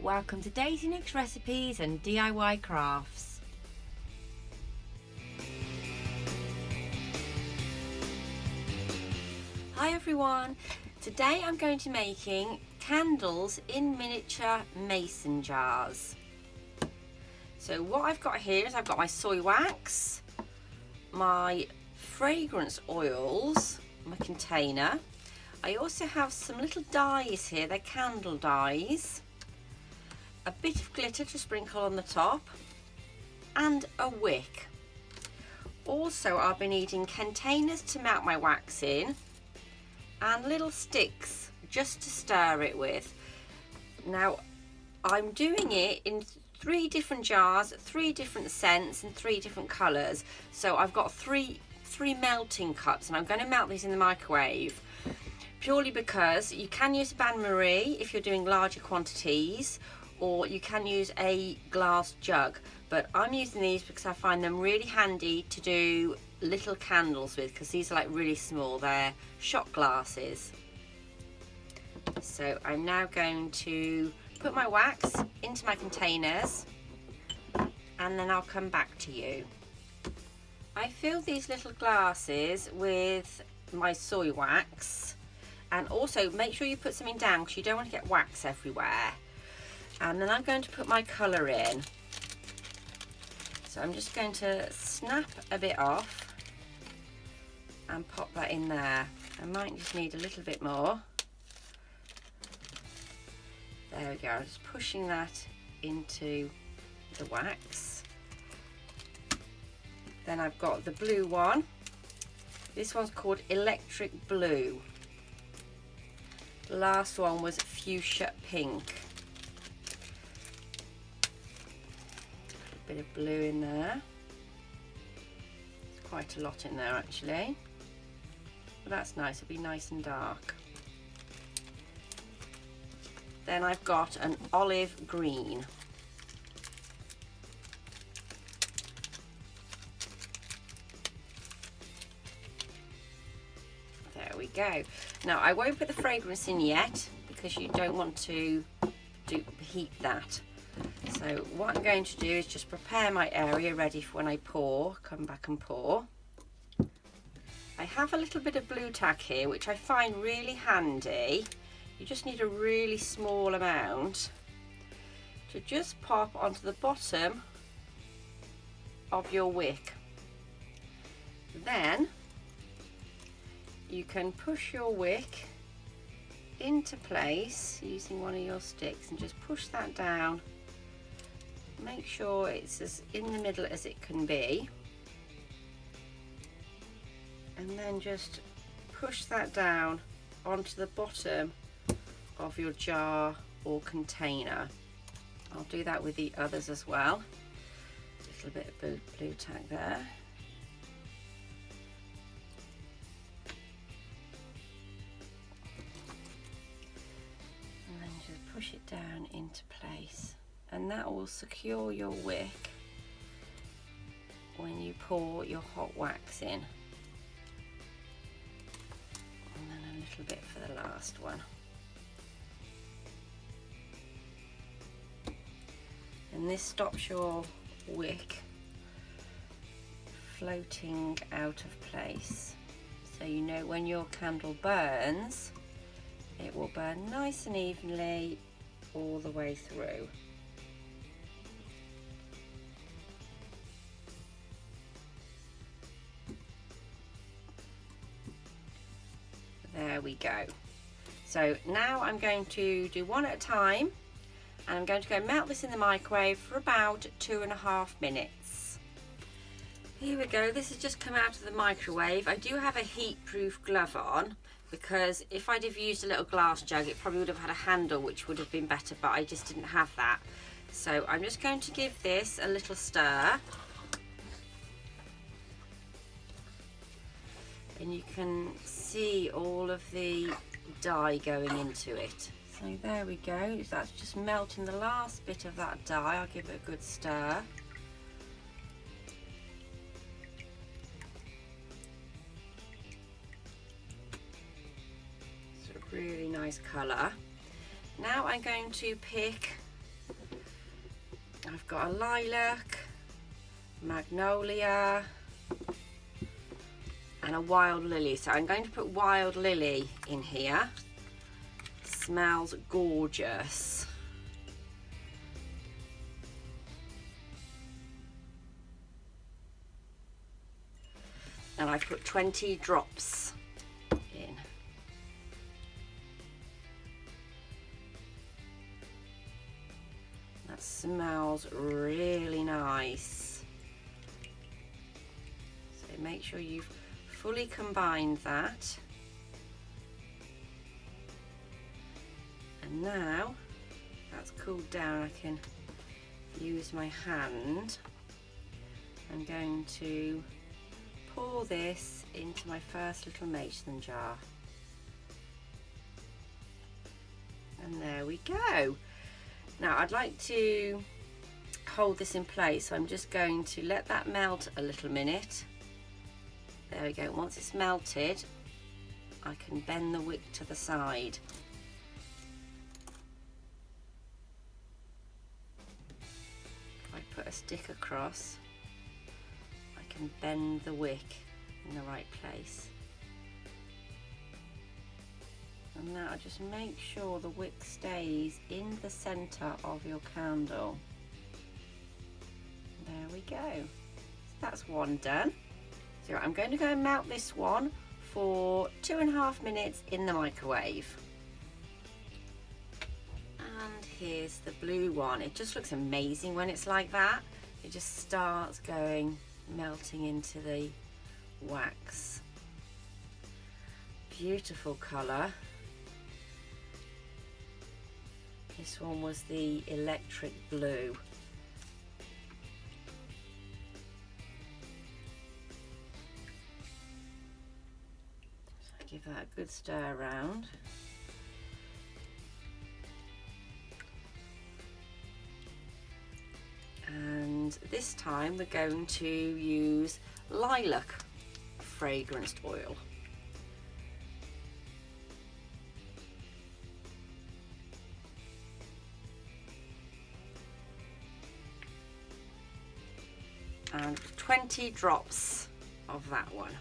Welcome to Daisy Nick's Recipes and DIY Crafts. Hi everyone, today I'm going to be making candles in miniature mason jars. So what I've got here is I've got my soy wax, my fragrance oils, my container. I also have some little dies here, they're candle dies, a bit of glitter to sprinkle on the top, and a wick. Also I've been needing containers to melt my wax in, and little sticks just to stir it with. Now I'm doing it in 3 different jars, 3 different scents and 3 different colours. So I've got three melting cups, and I'm going to melt these in the microwave. Purely because you can use a bain-marie if you're doing larger quantities, or you can use a glass jug, but I'm using these because I find them really handy to do little candles with, because these are like really small, they're shot glasses. So I'm now going to put my wax into my containers and then I'll come back to you. I fill these little glasses with my soy wax, and also make sure you put something down because you don't want to get wax everywhere. And then I'm going to put my colour in. So I'm just going to snap a bit off and pop that in there. I might just need a little bit more. There we go, I'm just pushing that into the wax. Then I've got the blue one. This one's called Electric Blue. The last one was Fuchsia Pink. Bit of blue in there. There's quite a lot in there actually, but that's nice, it'll be nice and dark. Then I've got an olive green. There we go. Now I won't put the fragrance in yet because you don't want to heat that. So what I'm going to do is just prepare my area ready for when I pour, come back and pour. I have a little bit of blue tack here which I find really handy. You just need a really small amount to just pop onto the bottom of your wick. Then you can push your wick into place using one of your sticks and just push that down. Make sure it's as in the middle as it can be, and then just push that down onto the bottom of your jar or container. I'll do that with the others as well. A little bit of blue tack there. And then just push it down into place. And that will secure your wick when you pour your hot wax in. And then a little bit for the last one. And this stops your wick floating out of place. So you know when your candle burns, it will burn nice and evenly all the way through. There we go. So now I'm going to do one at a time, and I'm going to go melt this in the microwave for about 2.5 minutes. Here we go, this has just come out of the microwave. I do have a heat-proof glove on because if I'd have used a little glass jug it probably would have had a handle which would have been better, but I just didn't have that. So I'm just going to give this a little stir. And you can see all of the dye going into it. So there we go, that's just melting the last bit of that dye. I'll give it a good stir. It's a really nice colour. Now I'm going to pick I've got a lilac, magnolia, and a wild lily. So I'm going to put wild lily in here. Smells gorgeous. And I've put 20 drops in. That smells really nice. So make sure you've fully combined that. And now that's cooled down, I can use my hand. I'm going to pour this into my first little mason jar. And there we go. Now I'd like to hold this in place, so I'm just going to let that melt a little minute. There we go. Once it's melted, I can bend the wick to the side. If I put a stick across, I can bend the wick in the right place. And now just make sure the wick stays in the center of your candle. There we go. So that's one done. So I'm going to go and melt this one for 2.5 minutes in the microwave. And here's the blue one. It just looks amazing when it's like that. It just starts going, melting into the wax. Beautiful colour. This one was the electric blue. So give that a good stir around. And this time we're going to use lilac fragranced oil. And 20 drops of that one.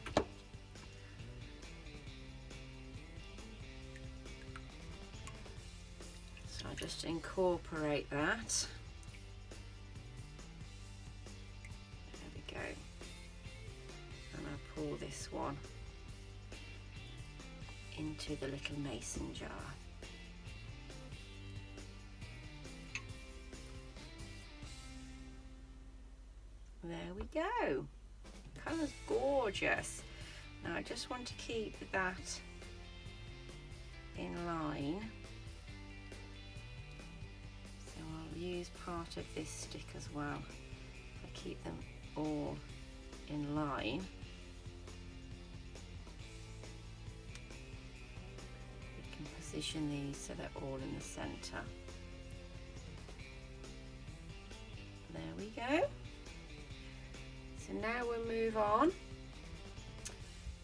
So I just incorporate that. There we go. And I pour this one into the little mason jar. There we go. Colour's gorgeous. Now I just want to keep that in line. So I'll use part of this stick as well. I keep them all in line. We can position these so they're all in the centre. There we go. So now we'll move on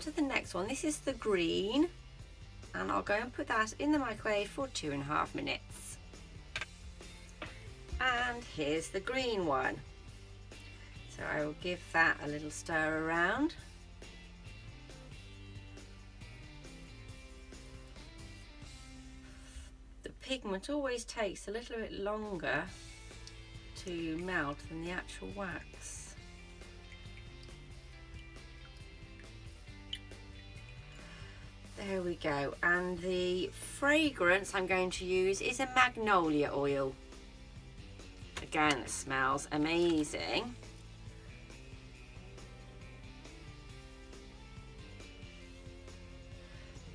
to the next one. This is the green, and I'll go and put that in the microwave for 2.5 minutes. And here's the green one. So I will give that a little stir around. The pigment always takes a little bit longer to melt than the actual wax. There we go, and the fragrance I'm going to use is a magnolia oil. Again, it smells amazing.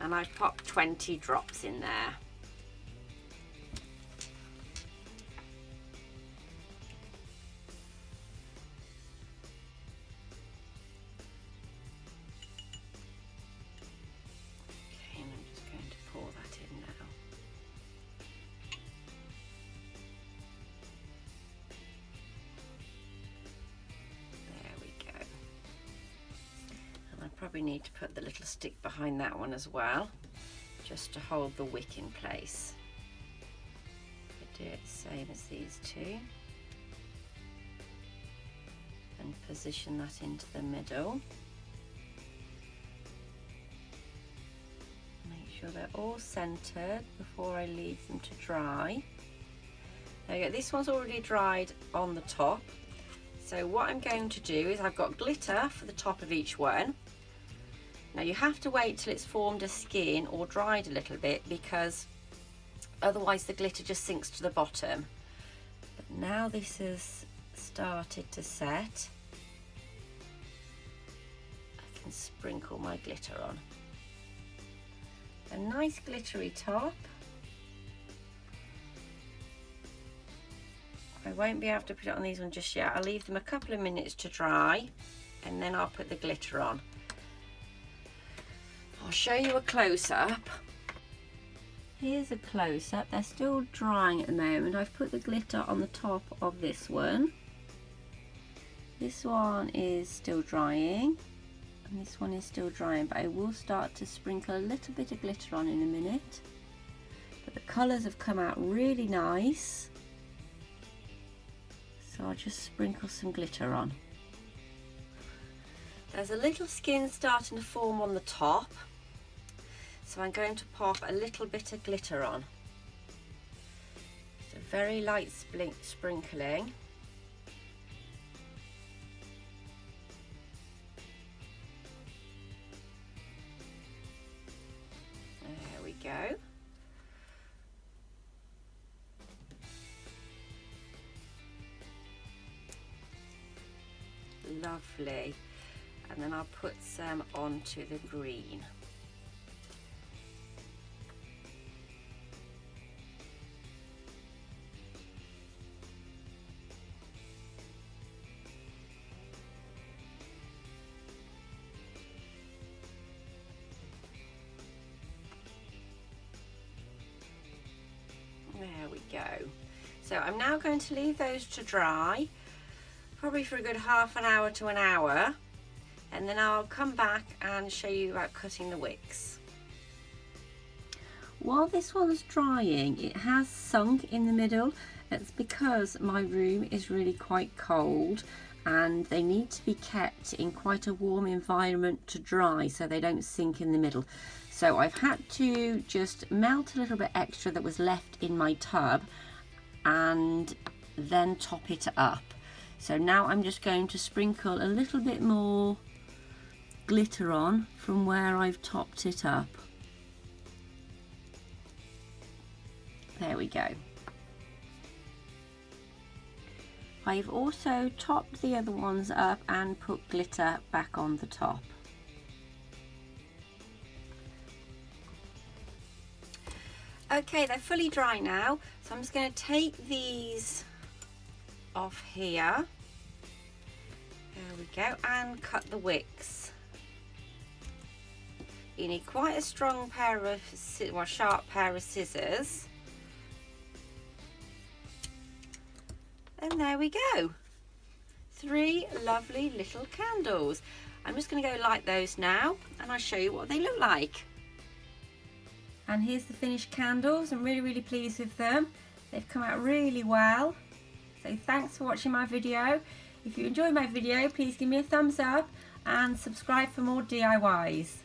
And I've popped 20 drops in there. Probably need to put the little stick behind that one as well, just to hold the wick in place. I do it the same as these two. and position that into the middle. Make sure they're all centered before I leave them to dry. There you go, this one's already dried on the top. So what I'm going to do is I've got glitter for the top of each one. Now you have to wait till it's formed a skin or dried a little bit, because otherwise the glitter just sinks to the bottom. But now this has started to set, I can sprinkle my glitter on. A nice glittery top. I won't be able to put it on these ones just yet. I'll leave them a couple of minutes to dry and then I'll put the glitter on. I'll show you a close-up. Here's a close-up. They're still drying at the moment. I've put the glitter on the top of this one. This one is still drying and this one is still drying, but I will start to sprinkle a little bit of glitter on in a minute. But the colours have come out really nice, so I'll just sprinkle some glitter on. There's a little skin starting to form on the top, so I'm going to pop a little bit of glitter on. It's a very light sprinkling. There we go. Lovely. And then I'll put some onto the green. There we go. So I'm now going to leave those to dry, probably for a good half an hour to an hour, and then I'll come back and show you about cutting the wicks. While this one's drying, it has sunk in the middle. It's because my room is really quite cold and they need to be kept in quite a warm environment to dry so they don't sink in the middle. So I've had to just melt a little bit extra that was left in my tub and then top it up. So now I'm just going to sprinkle a little bit more glitter on from where I've topped it up. There we go. I've also topped the other ones up and put glitter back on the top. Okay, they're fully dry now, so I'm just going to take these off here. There we go, and cut the wicks. You need quite a strong pair of, sharp pair of scissors. And there we go. 3 lovely little candles. I'm just going to go light those now and I'll show you what they look like. And here's the finished candles. I'm really pleased with them. They've come out really well. So thanks for watching my video. If you enjoyed my video, please give me a thumbs up and subscribe for more DIYs.